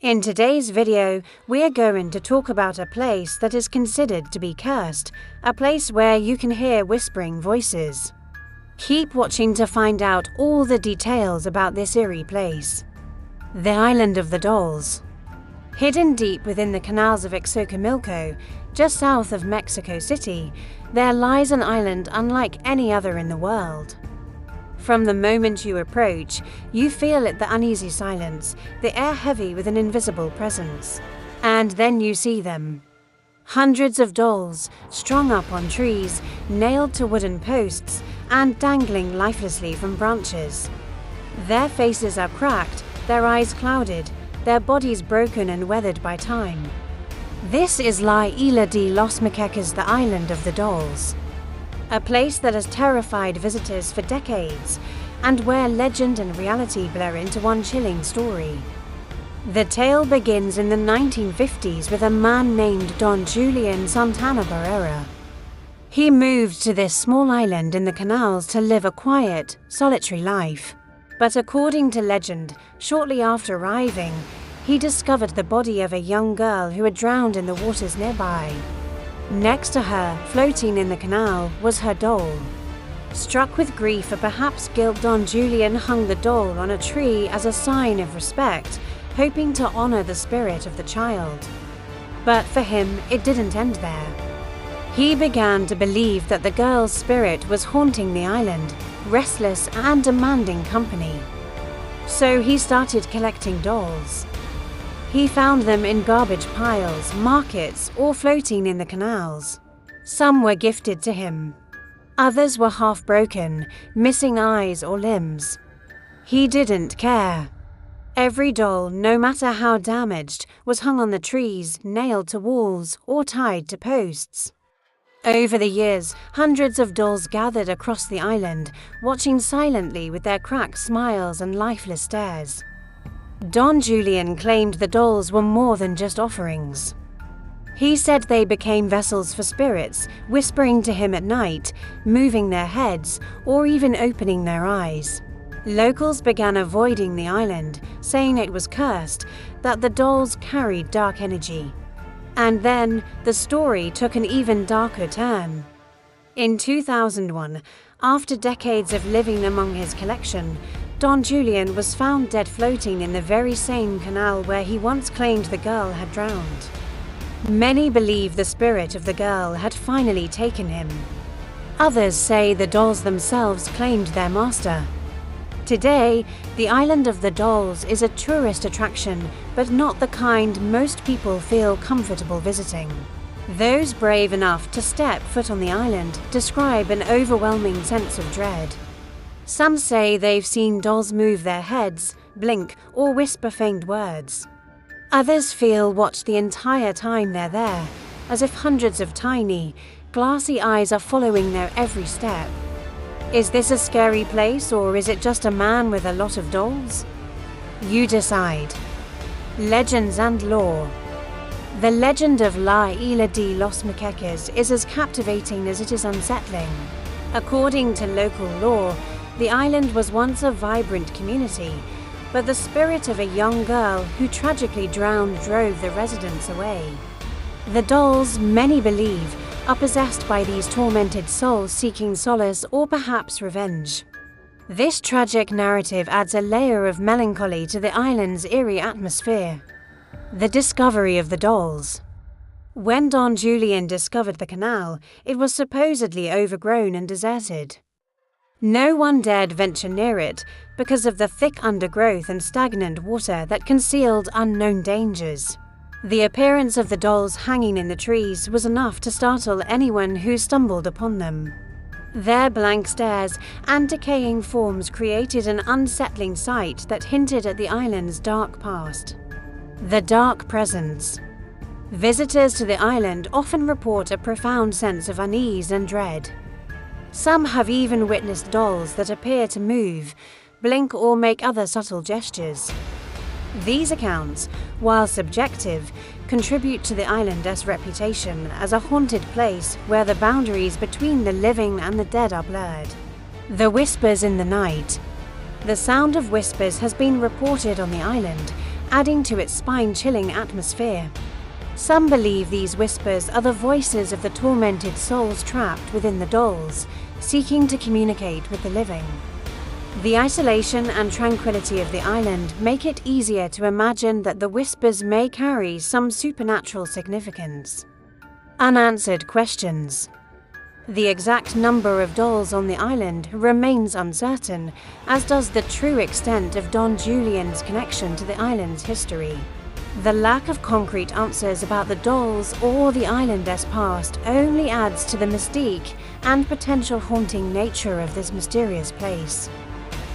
In today's video, we're going to talk about a place that is considered to be cursed, a place where you can hear whispering voices. Keep watching to find out all the details about this eerie place. The Island of the Dolls. Hidden deep within the canals of Xochimilco, just south of Mexico City, there lies an island unlike any other in the world. From the moment you approach, you feel the uneasy silence, the air heavy with an invisible presence. And then you see them. Hundreds of dolls, strung up on trees, nailed to wooden posts, and dangling lifelessly from branches. Their faces are cracked, their eyes clouded, their bodies broken and weathered by time. This is La Isla de los Muñecos, the Island of the Dolls. A place that has terrified visitors for decades, and where legend and reality blur into one chilling story. The tale begins in the 1950s with a man named Don Julian Santana Barrera. He moved to this small island in the canals to live a quiet, solitary life. But according to legend, shortly after arriving, he discovered the body of a young girl who had drowned in the waters nearby. Next to her, floating in the canal, was her doll. Struck with grief or perhaps guilt, Don Julian hung the doll on a tree as a sign of respect, hoping to honor the spirit of the child. But for him, it didn't end there. He began to believe that the girl's spirit was haunting the island, restless and demanding company. So he started collecting dolls. He found them in garbage piles, markets, or floating in the canals. Some were gifted to him. Others were half broken, missing eyes or limbs. He didn't care. Every doll, no matter how damaged, was hung on the trees, nailed to walls, or tied to posts. Over the years, hundreds of dolls gathered across the island, watching silently with their cracked smiles and lifeless stares. Don Julian claimed the dolls were more than just offerings. He said they became vessels for spirits, whispering to him at night, moving their heads, or even opening their eyes. Locals began avoiding the island, saying it was cursed, that the dolls carried dark energy. And then, the story took an even darker turn. In 2001, after decades of living among his collection, Don Julian was found dead floating in the very same canal where he once claimed the girl had drowned. Many believe the spirit of the girl had finally taken him. Others say the dolls themselves claimed their master. Today, the Island of the Dolls is a tourist attraction, but not the kind most people feel comfortable visiting. Those brave enough to step foot on the island describe an overwhelming sense of dread. Some say they've seen dolls move their heads, blink, or whisper faint words. Others feel watched the entire time they're there, as if hundreds of tiny, glassy eyes are following their every step. Is this a scary place, or is it just a man with a lot of dolls? You decide. Legends and lore. The legend of La Isla de los Muñecos is as captivating as it is unsettling. According to local lore, the island was once a vibrant community, but the spirit of a young girl who tragically drowned drove the residents away. The dolls, many believe, are possessed by these tormented souls seeking solace or perhaps revenge. This tragic narrative adds a layer of melancholy to the island's eerie atmosphere. The discovery of the dolls. When Don Julian discovered the canal, it was supposedly overgrown and deserted. No one dared venture near it because of the thick undergrowth and stagnant water that concealed unknown dangers. The appearance of the dolls hanging in the trees was enough to startle anyone who stumbled upon them. Their blank stares and decaying forms created an unsettling sight that hinted at the island's dark past. The dark presence. Visitors to the island often report a profound sense of unease and dread. Some have even witnessed dolls that appear to move, blink, or make other subtle gestures. These accounts, while subjective, contribute to the island's reputation as a haunted place where the boundaries between the living and the dead are blurred. The whispers in the night. The sound of whispers has been reported on the island, adding to its spine-chilling atmosphere. Some believe these whispers are the voices of the tormented souls trapped within the dolls, seeking to communicate with the living. The isolation and tranquility of the island make it easier to imagine that the whispers may carry some supernatural significance. Unanswered questions. The exact number of dolls on the island remains uncertain, as does the true extent of Don Julian's connection to the island's history. The lack of concrete answers about the dolls or the island's past only adds to the mystique and potential haunting nature of this mysterious place.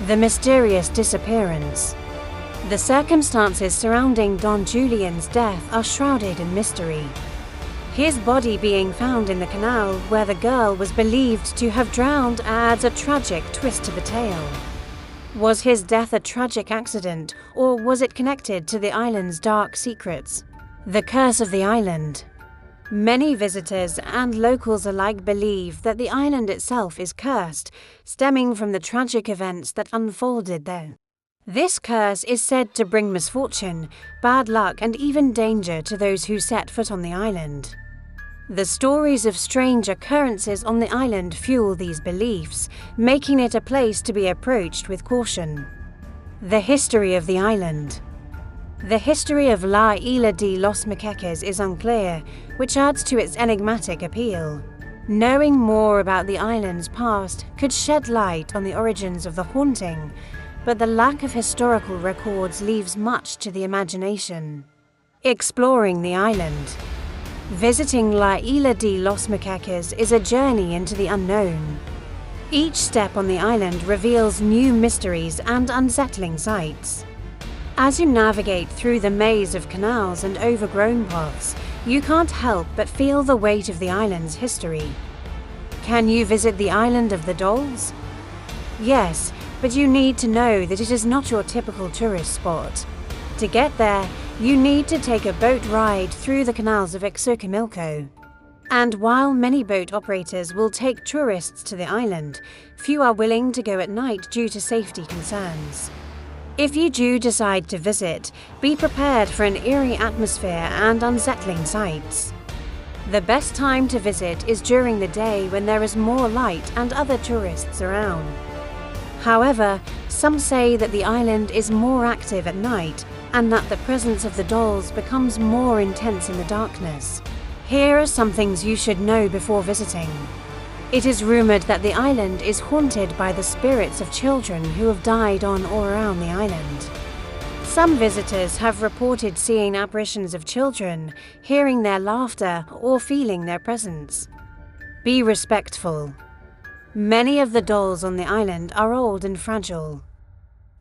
The mysterious disappearance. The circumstances surrounding Don Julian's death are shrouded in mystery. His body being found in the canal where the girl was believed to have drowned adds a tragic twist to the tale. Was his death a tragic accident, or was it connected to the island's dark secrets? The curse of the island. Many visitors and locals alike believe that the island itself is cursed, stemming from the tragic events that unfolded there. This curse is said to bring misfortune, bad luck, and even danger to those who set foot on the island. The stories of strange occurrences on the island fuel these beliefs, making it a place to be approached with caution. The history of the island. The history of La Isla de los Maqueques is unclear, which adds to its enigmatic appeal. Knowing more about the island's past could shed light on the origins of the haunting, but the lack of historical records leaves much to the imagination. Exploring the island. Visiting La Isla de los Maqueques is a journey into the unknown. Each step on the island reveals new mysteries and unsettling sights. As you navigate through the maze of canals and overgrown paths, you can't help but feel the weight of the island's history. Can you visit the island of the dolls? Yes, but you need to know that it is not your typical tourist spot. To get there, you need to take a boat ride through the canals of Xochimilco. And while many boat operators will take tourists to the island, few are willing to go at night due to safety concerns. If you do decide to visit, be prepared for an eerie atmosphere and unsettling sights. The best time to visit is during the day when there is more light and other tourists around. However, some say that the island is more active at night and that the presence of the dolls becomes more intense in the darkness. Here are some things you should know before visiting. It is rumored that the island is haunted by the spirits of children who have died on or around the island. Some visitors have reported seeing apparitions of children, hearing their laughter, or feeling their presence. Be respectful. Many of the dolls on the island are old and fragile.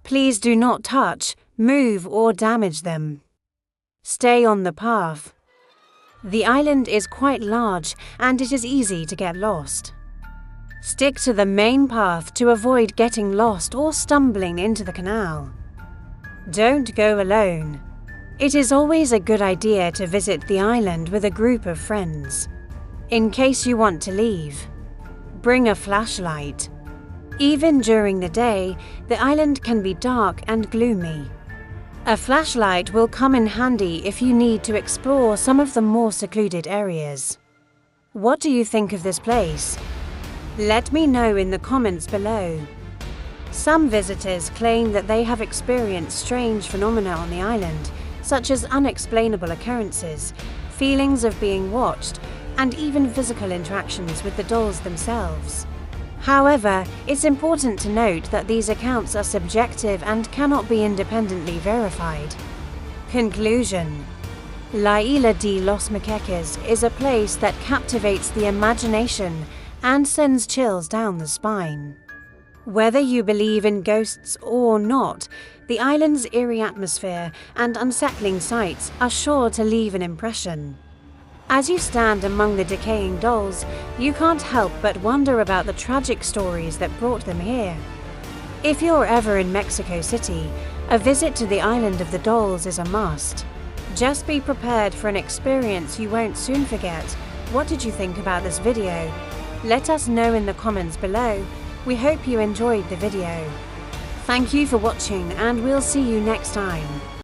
Please do not touch, move, or damage them. Stay on the path. The island is quite large and it is easy to get lost. Stick to the main path to avoid getting lost or stumbling into the canal. Don't go alone. It is always a good idea to visit the island with a group of friends. In case you want to leave, bring a flashlight. Even during the day, the island can be dark and gloomy. A flashlight will come in handy if you need to explore some of the more secluded areas. What do you think of this place? Let me know in the comments below. Some visitors claim that they have experienced strange phenomena on the island, such as unexplainable occurrences, feelings of being watched, and even physical interactions with the dolls themselves. However, it's important to note that these accounts are subjective and cannot be independently verified. Conclusion. La Isla de los Maqueques is a place that captivates the imagination and sends chills down the spine. Whether you believe in ghosts or not, the island's eerie atmosphere and unsettling sights are sure to leave an impression. As you stand among the decaying dolls, you can't help but wonder about the tragic stories that brought them here. If you're ever in Mexico City, a visit to the island of the dolls is a must. Just be prepared for an experience you won't soon forget. What did you think about this video? Let us know in the comments below. We hope you enjoyed the video. Thank you for watching and we'll see you next time.